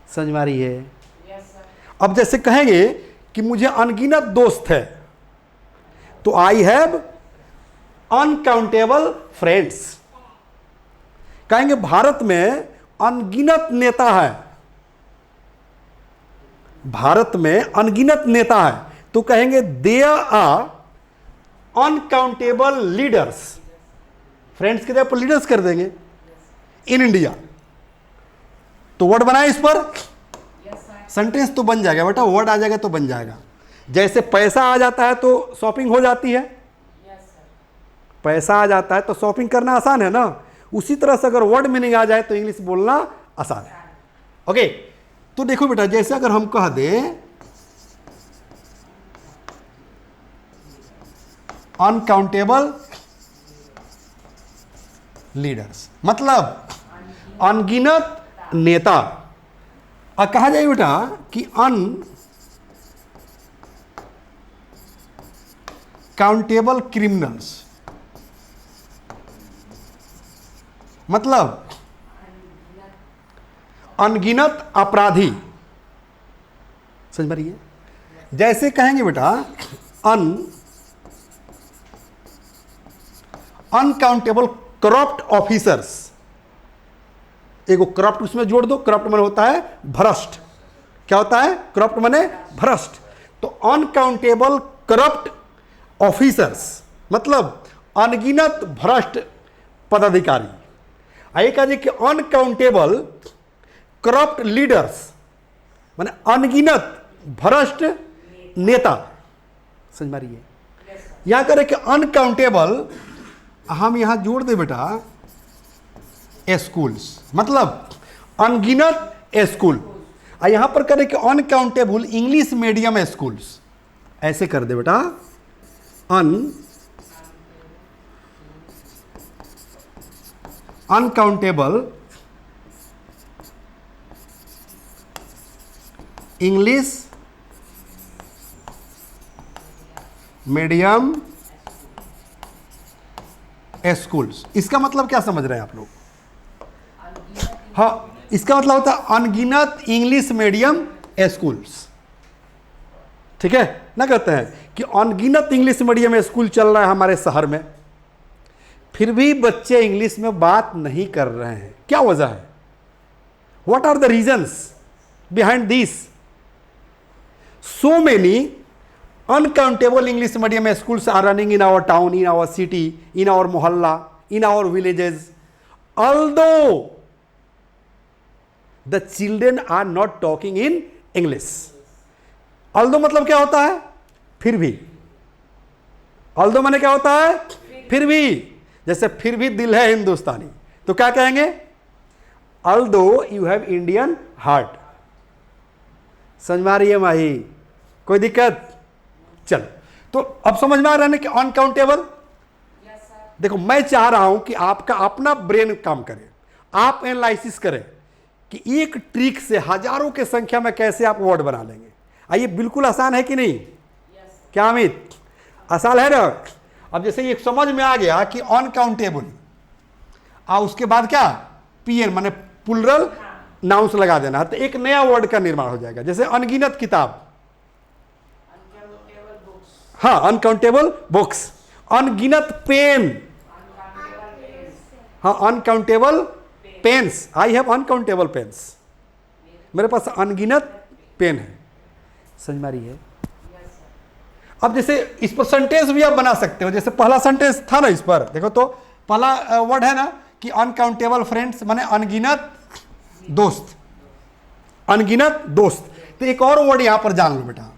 समझ में आ रही है? अब जैसे कहेंगे कि मुझे अनगिनत दोस्त है, तो आई हैव अनकाउंटेबल फ्रेंड्स। कहेंगे भारत में अनगिनत नेता है, भारत में अनगिनत नेता है, तो कहेंगे there are uncountable leaders. Friends के जगह पर लीडर्स कर देंगे इन इंडिया, तो वर्ड बनाए इस पर, सेंटेंस तो बन जाएगा बेटा, वर्ड आ जाएगा तो बन जाएगा। जैसे पैसा आ जाता है तो शॉपिंग हो जाती है, पैसा आ जाता है तो शॉपिंग करना आसान है ना, उसी तरह से अगर वर्ड मीनिंग आ जाए तो इंग्लिश बोलना आसान है। ओके, तो देखो बेटा, जैसे अगर हम कह दें अनकाउंटेबल लीडर्स, मतलब अनगिनत नेता। और कहा जाए बेटा कि अनकाउंटेबल क्रिमिनल्स, मतलब अनगिनत अपराधी। समझ में रही है? जैसे कहेंगे बेटा अनकाउंटेबल करप्ट ऑफिसर्स, एक करप्ट उसमें जोड़ दो, करप्ट माने होता है भ्रष्ट। क्या होता है? करप्ट माने भ्रष्ट। तो अनकाउंटेबल करप्ट ऑफिसर्स मतलब अनगिनत भ्रष्ट पदाधिकारी। आइए कहा कि अनकाउंटेबल करप्ट लीडर्स माने अनगिनत भ्रष्ट नेता। समझ में रही है? यहां करें कि अनकाउंटेबल, हम यहां जोड़ दे बेटा स्कूल्स, मतलब अनगिनत स्कूल। और यहां पर करें कि अनकाउंटेबल इंग्लिश मीडियम स्कूल्स, ऐसे कर दे बेटा, अनकाउंटेबल इंग्लिश मीडियम स्कूल्स। इसका मतलब क्या समझ रहे हैं आप लोग? हाँ, इसका मतलब होता है अनगिनत इंग्लिश मीडियम स्कूल्स। ठीक है ना? कहते हैं कि अनगिनत इंग्लिश मीडियम स्कूल चल रहा है हमारे शहर में, फिर भी बच्चे इंग्लिश में बात नहीं कर रहे हैं। क्या वजह है? What are the reasons behind this? So many uncountable English medium schools are running in our town, in our city, in our mohalla, in our villages. Although the children are not talking in English. Although मतलब क्या होता है? फिर भी। Although माने क्या होता है? फिर भी। जैसे फिर भी दिल है हिंदुस्तानी, तो क्या कहेंगे? Although you have Indian heart. समझ में आ रही है माही? कोई दिक्कत? चलो, तो अब समझ में आ रहा है ना कि अनकाउंटेबल। देखो, मैं चाह रहा हूं कि आपका अपना ब्रेन काम करे, आप एनालिसिस करें कि एक ट्रिक से हजारों के संख्या में कैसे आप वर्ड बना लेंगे। आइए, बिल्कुल आसान है कि नहीं? क्या अमित, आसान है ना? अब जैसे ये समझ में आ गया कि अनकाउंटेबल, उसके बाद क्या? पीएन माने प्लुरल नाउंस लगा देना, तो एक नया वर्ड का निर्माण हो जाएगा। जैसे अनगिनत किताब, हाँ, अनकाउंटेबल बुक्स। अनगिनत पेन, हाँ, uncountable pens. I have uncountable pens, मेरे पास अनगिनत पेन है। समझ में आ रही है? अब जैसे इस पर सेंटेंस भी आप बना सकते हो। जैसे पहला सेंटेंस था ना, इस पर देखो तो पहला वर्ड है ना कि अनकाउंटेबल फ्रेंड्स माने अनगिनत दोस्त, अनगिनत दोस्त। तो एक और वर्ड यहां पर जान लो बेटा,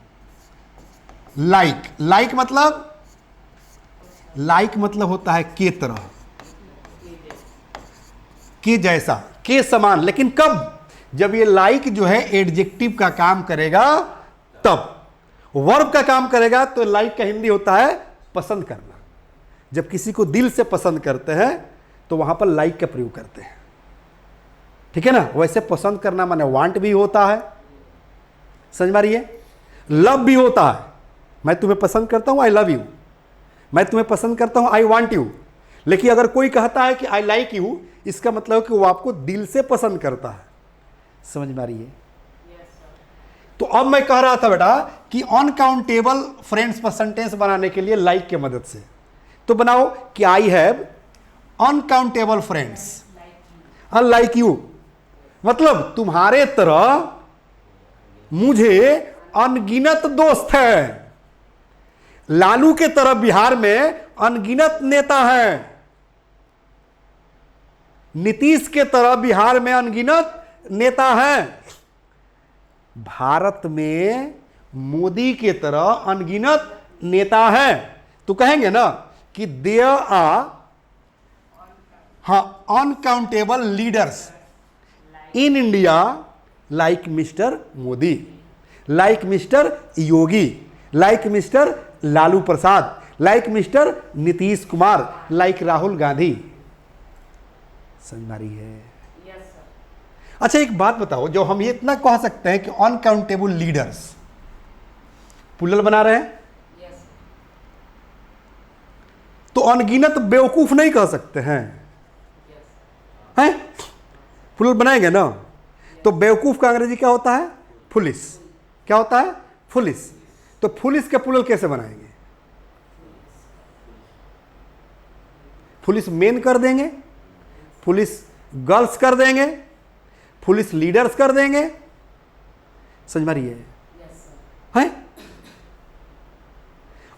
लाइक। लाइक मतलब होता है के तरह, के जैसा, के समान। लेकिन कब? जब ये लाइक जो है एडजेक्टिव का काम करेगा तब। वर्ब का काम करेगा तो लाइक का हिंदी होता है पसंद करना। जब किसी को दिल से पसंद करते हैं तो वहां पर लाइक का प्रयोग करते हैं। ठीक है ना? वैसे पसंद करना माने वांट भी होता है, समझ में रही है? लव भी होता है, मैं तुम्हें पसंद करता हूं, आई लव यू। मैं तुम्हें पसंद करता हूं, आई वांट यू। लेकिन अगर कोई कहता है कि आई लाइक यू, इसका मतलब कि वो आपको दिल से पसंद करता है। समझ में आ रही है? अब मैं कह रहा था बेटा कि अनकाउंटेबल फ्रेंड्स पर सेंटेंस बनाने के लिए लाइक की मदद से, तो बनाओ कि आई have uncountable friends unlike you, मतलब तुम्हारे तरह मुझे अनगिनत दोस्त है। लालू के तरह बिहार में अनगिनत नेता है, नीतीश के तरह बिहार में अनगिनत नेता है, भारत में मोदी के तरह अनगिनत नेता है। तो कहेंगे ना कि there are uncountable leaders in India like Mr Modi, like Mr Yogi, like Mr Lalu Prasad, like Mr Nitish Kumar, like Rahul Gandhi. समझ में आ रही है? अच्छा एक बात बताओ, जो हम ये इतना कह सकते हैं कि अनकाउंटेबल लीडर्स, पुल्लल बना रहे हैं तो अनगिनत बेवकूफ नहीं कह सकते हैं, हैं? पुल्लल बनाएंगे ना, तो बेवकूफ का अंग्रेजी क्या होता है? फुलिस। क्या होता है? फुलिस। तो फुलिस के पुल्लल कैसे बनाएंगे? फुलिस मेन कर देंगे, फुलिस गर्ल्स कर देंगे, पुलिस लीडर्स कर देंगे। समझ में आ रही है? हैं?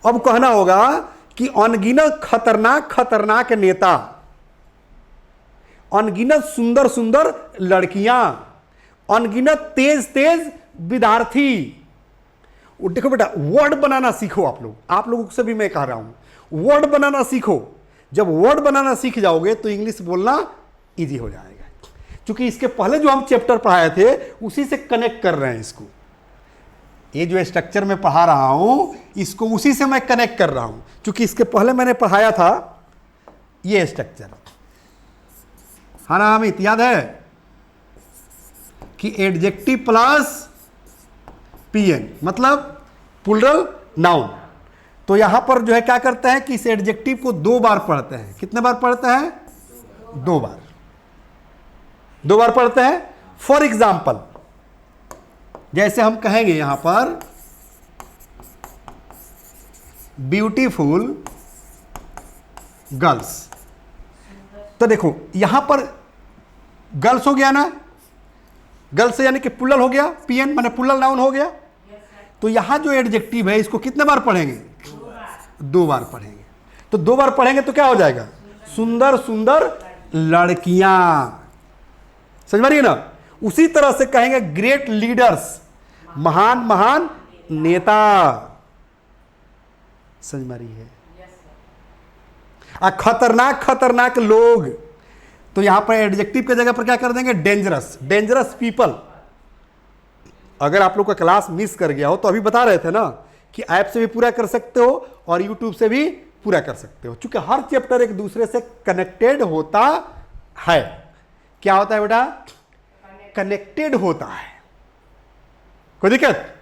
अब कहना होगा कि अनगिनत खतरनाक खतरनाक नेता, अनगिनत सुंदर सुंदर लड़कियां, अनगिनत तेज तेज विद्यार्थी। देखो बेटा, वर्ड बनाना सीखो आप लोगों से भी मैं कह रहा हूं, वर्ड बनाना सीखो। जब वर्ड बनाना सीख जाओगे तो इंग्लिश बोलना इजी हो जाएगा। क्योंकि इसके पहले जो हम चैप्टर पढ़ाए थे उसी से कनेक्ट कर रहे हैं इसको। ये जो स्ट्रक्चर मैं पढ़ा रहा हूं इसको उसी से मैं कनेक्ट कर रहा हूं, क्योंकि इसके पहले मैंने पढ़ाया था ये स्ट्रक्चर। हाँ ना अमित, याद है कि एडजेक्टिव प्लस पीएन मतलब प्लूरल नाउन। तो यहां पर जो है क्या करते हैं कि इस एडजेक्टिव को 2 बार पढ़ते हैं। कितने बार पढ़ते हैं? 2 बार। 2 बार पढ़ते हैं। फॉर एग्जाम्पल, जैसे हम कहेंगे यहां पर ब्यूटीफुल गर्ल्स, तो देखो यहां पर गर्ल्स हो गया ना, गर्ल्स यानी कि प्लूरल हो गया, पीएन माने प्लूरल नाउन हो गया। तो यहां जो एडजेक्टिव है इसको कितने बार पढ़ेंगे? 2 बार पढ़ेंगे। तो 2 बार पढ़ेंगे तो क्या हो जाएगा? सुंदर सुंदर लड़कियां। समझ रही है ना? उसी तरह से कहेंगे ग्रेट लीडर्स, महान महान नेता। समझ में आ रही है? खतरनाक खतरनाक लोग, तो यहां पर एडजेक्टिव की जगह पर क्या कर देंगे? Dangerous, dangerous people. अगर आप लोग का क्लास मिस कर गया हो तो अभी बता रहे थे ना कि ऐप से भी पूरा कर सकते हो और यूट्यूब से भी पूरा कर सकते हो, क्योंकि हर चैप्टर एक दूसरे से कनेक्टेड होता है। क्या होता है बेटा? कनेक्टेड होता है। कोई दिक्कत?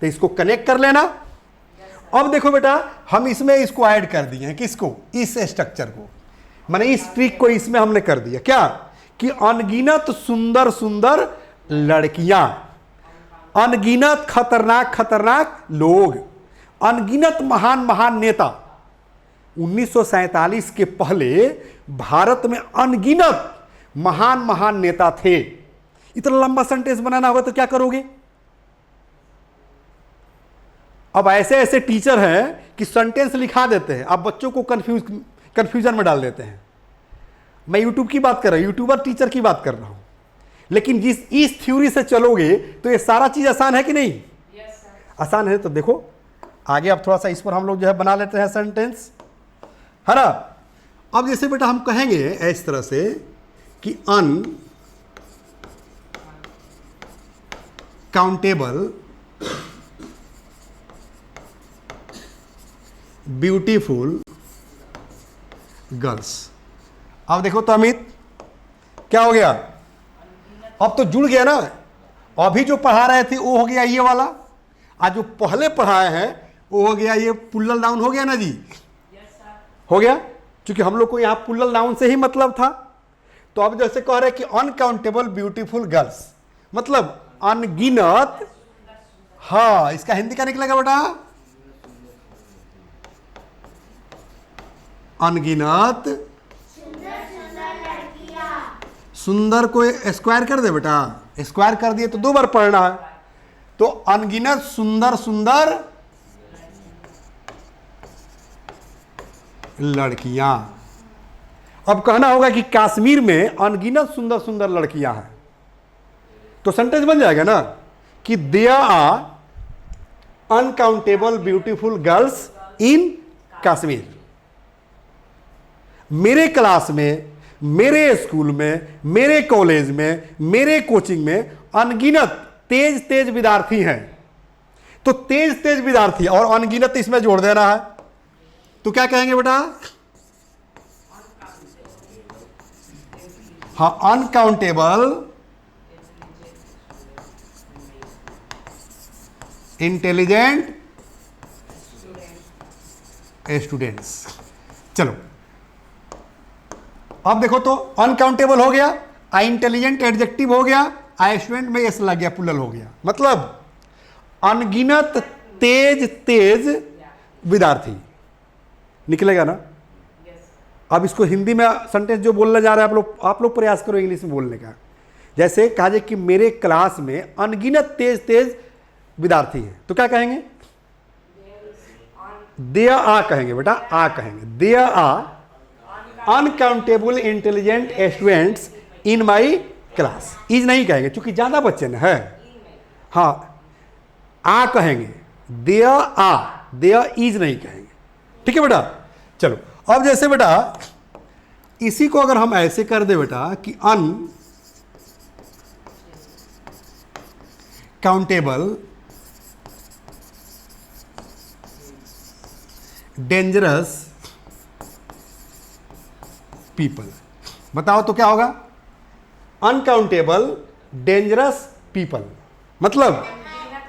तो इसको कनेक्ट कर लेना। अब देखो बेटा, हम इसमें इसको ऐड कर दिए हैं। किसको? इस स्ट्रक्चर को, माने इस ट्रिक को इसमें हमने कर दिया। क्या? कि अनगिनत सुंदर सुंदर लड़कियां, अनगिनत खतरनाक खतरनाक लोग, अनगिनत महान महान नेता। 1947 के पहले भारत में अनगिनत महान महान नेता थे। इतना लंबा सेंटेंस बनाना होगा तो क्या करोगे? अब ऐसे ऐसे टीचर हैं कि सेंटेंस लिखा देते हैं, अब बच्चों को कंफ्यूजन में डाल देते हैं। मैं यूट्यूब की बात कर रहा हूं, यूट्यूबर टीचर की बात कर रहा हूं। लेकिन इस थ्योरी से चलोगे तो ये सारा चीज आसान है कि नहीं? आसान है। तो देखो आगे अब थोड़ा सा इस पर हम लोग जो है बना लेते हैं सेंटेंस, है ना? अब जैसे बेटा हम कहेंगे इस तरह से कि अनकाउंटेबल ब्यूटीफुल गर्ल्स। अब देखो तो अमित क्या हो गया? अब तो जुड़ गया ना। अभी जो पढ़ा रहे थे वो हो गया ये वाला, आज जो पहले पढ़ाए हैं वो हो गया ये प्लूरल नाउन। हो गया ना जी? हो गया, क्योंकि हम लोग को यहाँ प्लूरल नाउन से ही मतलब था। तो अब जैसे कह रहे हैं कि अनकाउंटेबल ब्यूटीफुल गर्ल्स, मतलब अनगिनत हाँ, इसका हिंदी क्या निकलेगा बेटा? अनगिनत सुंदर को स्क्वायर कर दे बेटा, स्क्वायर कर दिए तो 2 बार पढ़ना है, तो अनगिनत सुंदर सुंदर लड़कियां। अब कहना होगा कि कश्मीर में अनगिनत सुंदर सुंदर लड़कियां हैं, तो सेंटेंस बन जाएगा ना कि there are uncountable beautiful girls in Kashmir. मेरे क्लास में, मेरे स्कूल में, मेरे कॉलेज में, मेरे कोचिंग में अनगिनत तेज तेज विद्यार्थी हैं। तो तेज तेज विद्यार्थी और अनगिनत इसमें जोड़ देना है, तो क्या कहेंगे बेटा? हाँ, अनकाउंटेबल इंटेलिजेंट स्टूडेंट्स। चलो अब देखो, तो अनकाउंटेबल हो गया, आई इंटेलिजेंट एडजेक्टिव हो गया, आई स्टूडेंट में एस लग गया, प्लुरल हो गया, मतलब अनगिनत तेज तेज विद्यार्थी निकलेगा ना। अब इसको हिंदी में सेंटेंस जो बोलने जा रहे हैं आप लोग प्रयास करो इंग्लिश में बोलने का। जैसे कहा जाए कि मेरे क्लास में अनगिनत तेज तेज विद्यार्थी हैं, तो क्या कहेंगे? देयर आर कहेंगे बेटा, आ कहेंगे, there are uncountable intelligent students in my class. Is नहीं कहेंगे क्योंकि ज्यादा बच्चे न है। हाँ, आ कहेंगे, देयर इज नहीं कहेंगे, ठीक है बेटा। चलो अब जैसे बेटा इसी को अगर हम ऐसे कर दे बेटा कि अनकाउंटेबल डेंजरस पीपल, बताओ तो क्या होगा? अनकाउंटेबल डेंजरस पीपल मतलब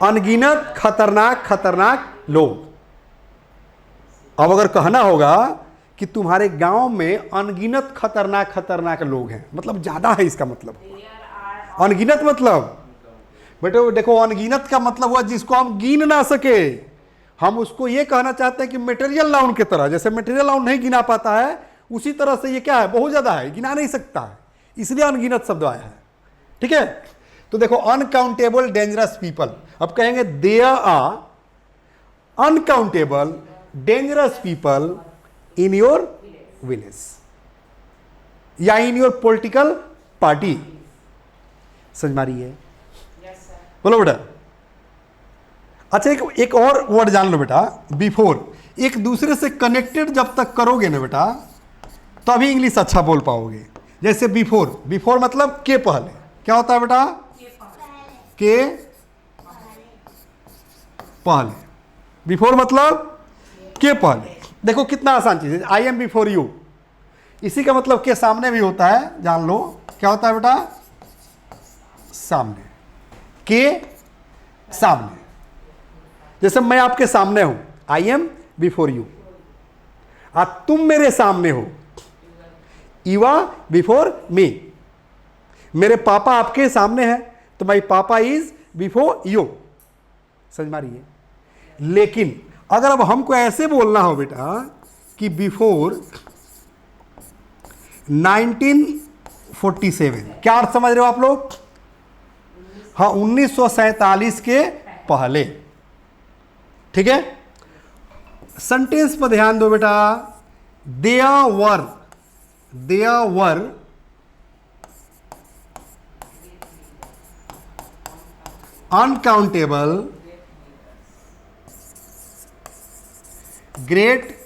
अनगिनत खतरनाक खतरनाक लोग। अब अगर कहना होगा कि तुम्हारे गांव में अनगिनत खतरनाक खतरनाक लोग हैं, मतलब ज्यादा है, इसका मतलब अनगिनत मतलब बेटे देखो, अनगिनत का मतलब हुआ जिसको हम गिन ना सके। हम उसको ये कहना चाहते हैं कि मटेरियल नाउन की तरह, जैसे मटेरियल नाउन नहीं गिना पाता है, उसी तरह से ये क्या है, बहुत ज्यादा है, गिना नहीं सकता है, इसलिए अनगिनत शब्द आया है, ठीक है। तो देखो अनकाउंटेबल डेंजरस पीपल, अब कहेंगे there are uncountable dangerous people in your village या इन योर पॉलिटिकल पार्टी। समझ मारी है? बोलो बेटा। अच्छा एक और वर्ड जान लो बेटा, बिफोर। एक दूसरे से कनेक्टेड जब तक करोगे ना बेटा तभी इंग्लिश अच्छा बोल पाओगे। जैसे बिफोर, बिफोर मतलब के पहले, क्या होता है बेटा? के पहले, बिफोर मतलब के पहले। देखो कितना आसान चीज है, आई एम बिफोर यू, इसी का मतलब के सामने भी होता है, जान लो क्या होता है बेटा? सामने, के सामने। जैसे मैं आपके सामने हूं, आई एम बिफोर यू, और तुम मेरे सामने हो, यू आर बिफोर मी। मेरे पापा आपके सामने हैं तो माई पापा इज बिफोर यू। समझ मारी है? लेकिन अगर अब हमको ऐसे बोलना हो बेटा कि बिफोर 1947, क्या अर्थ समझ रहे हो आप लोग? हाँ, 1947 के पहले, ठीक है। सेंटेंस पर ध्यान दो बेटा, there were uncountable great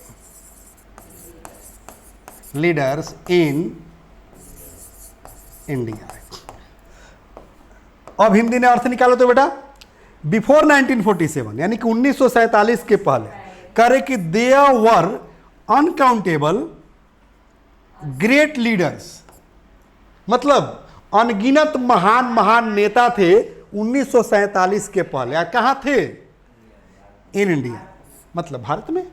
leaders in India. अब हिंदी में अर्थ निकालो तो बेटा, बिफोर 1947 यानी कि 1947 के पहले, करे कि there were uncountable great leaders, मतलब अनगिनत महान महान नेता थे 1947 के पहले। कहां थे? इन इंडिया, मतलब भारत में।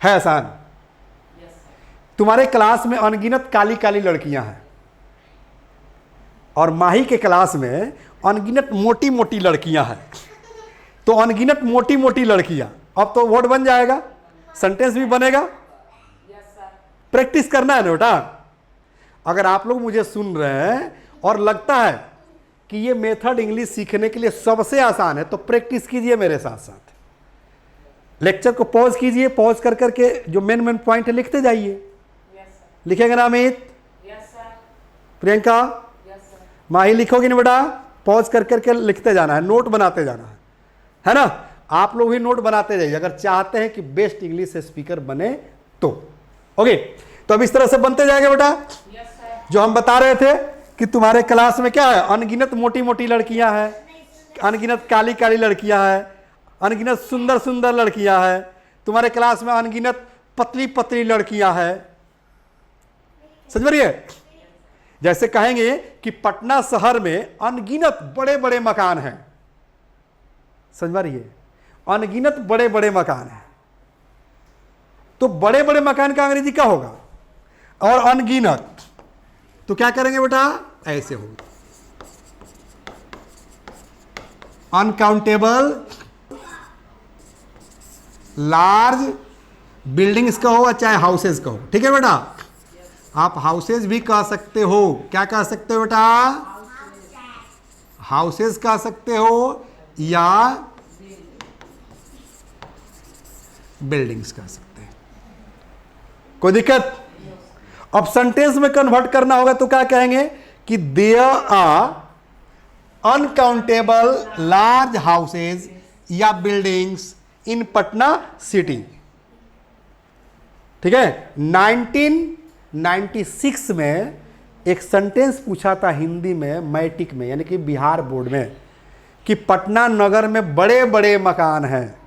है आसान? तुम्हारे क्लास में अनगिनत काली काली लड़कियां हैं, और माही के क्लास में अनगिनत मोटी मोटी लड़कियां हैं, तो अनगिनत मोटी मोटी लड़कियां, अब तो वर्ड बन जाएगा, सेंटेंस भी बनेगा। प्रैक्टिस करना है ना बेटा। अगर आप लोग मुझे सुन रहे हैं और लगता है कि ये मेथड इंग्लिश सीखने के लिए सबसे आसान है, तो प्रैक्टिस कीजिए मेरे साथ साथ। लेक्चर को पॉज कीजिए, पॉज कर करके जो मेन मेन पॉइंट है लिखते जाइए। लिखेंगे ना अमित? प्रियंका? माही लिखोगी ना बेटा? पॉज कर करके लिखते जाना है, नोट बनाते जाना है ना? आप लोग भी नोट बनाते जाइए अगर चाहते हैं कि बेस्ट इंग्लिश स्पीकर बने तो। ओके, तो अब इस तरह से बनते जाएगा बेटा। जो हम बता रहे थे कि तुम्हारे क्लास में क्या है, अनगिनत मोटी मोटी लड़कियां हैं, अनगिनत काली काली लड़कियां हैं, अनगिनत सुंदर सुंदर लड़कियां हैं, तुम्हारे क्लास में अनगिनत पतली पतली लड़कियां हैं। समझ रही है? जैसे कहेंगे कि पटना शहर में अनगिनत बड़े बड़े मकान हैं, समझ रही है? अनगिनत बड़े बड़े मकान हैं, तो बड़े बड़े मकान का अंग्रेजी क्या होगा? और अनगिनत तो क्या करेंगे बेटा? ऐसे होगा, अनकाउंटेबल लार्ज बिल्डिंग्स का हो चाहे हाउसेज का हो। ठीक है बेटा? आप हाउसेज भी कह सकते हो। क्या कह सकते हो बेटा? हाउसेज कह सकते हो या बिल्डिंग्स कह सकते हैं, कोई दिक्कत? अब सेंटेंस में कन्वर्ट करना होगा तो क्या कहेंगे कि there are uncountable large houses या बिल्डिंग्स इन पटना सिटी। ठीक है? 1996 में एक सेंटेंस पूछा था हिंदी में, मैट्रिक में, यानी कि बिहार बोर्ड में, कि पटना नगर में बड़े बड़े मकान हैं।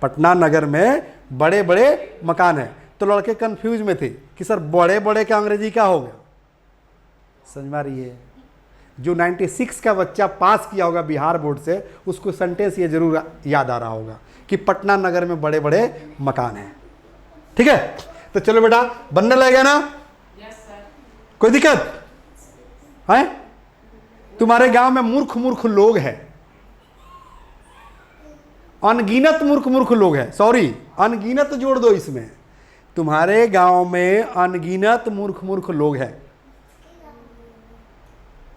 पटना नगर में बड़े बड़े मकान हैं। तो लड़के कंफ्यूज में थे कि सर बड़े बड़े का अंग्रेजी क्या होगा? समझ में आ रही है? जो 96 का बच्चा पास किया होगा बिहार बोर्ड से, उसको सेंटेंस ये जरूर याद आ रहा होगा कि पटना नगर में बड़े बड़े मकान हैं। ठीक है? तो चलो बेटा, बनने लगेगा ना? कोई दिक्कत है? तुम्हारे गांव में मूर्ख मूर्ख लोग हैं, अनगिनत मूर्ख मूर्ख लोग हैं, सॉरी अनगिनत जोड़ दो इसमें। तुम्हारे गांव में अनगिनत मूर्ख मूर्ख लोग हैं।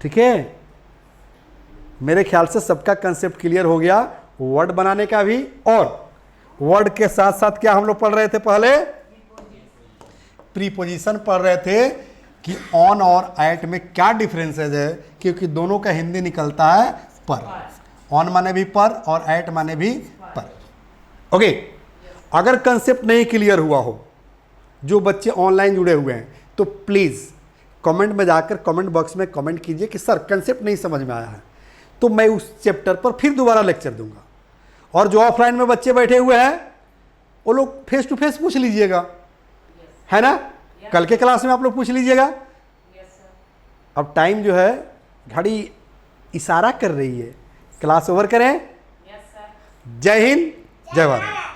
ठीक है? मेरे ख्याल से सबका कंसेप्ट क्लियर हो गया, वर्ड बनाने का भी। और वर्ड के साथ साथ क्या हम लोग पढ़ रहे थे? पहले प्रीपोजिशन पढ़ रहे थे कि ऑन और एट में क्या डिफरेंसेस है, क्योंकि दोनों का हिंदी निकलता है पर। ऑन माने भी पर और एट माने भी पर। ओके, अगर कंसेप्ट नहीं क्लियर हुआ हो, जो बच्चे ऑनलाइन जुड़े हुए हैं, तो प्लीज़ कमेंट में जाकर कमेंट बॉक्स में कमेंट कीजिए कि सर कंसेप्ट नहीं समझ में आया है, तो मैं उस चैप्टर पर फिर दोबारा लेक्चर दूंगा। और जो ऑफलाइन में बच्चे बैठे हुए हैं, वो लोग फेस टू फेस पूछ लीजिएगा, है ना? कल के क्लास में आप लोग पूछ लीजिएगा। अब टाइम जो है, घड़ी इशारा कर रही है, क्लास ओवर करें। जय हिंद, जय भारत।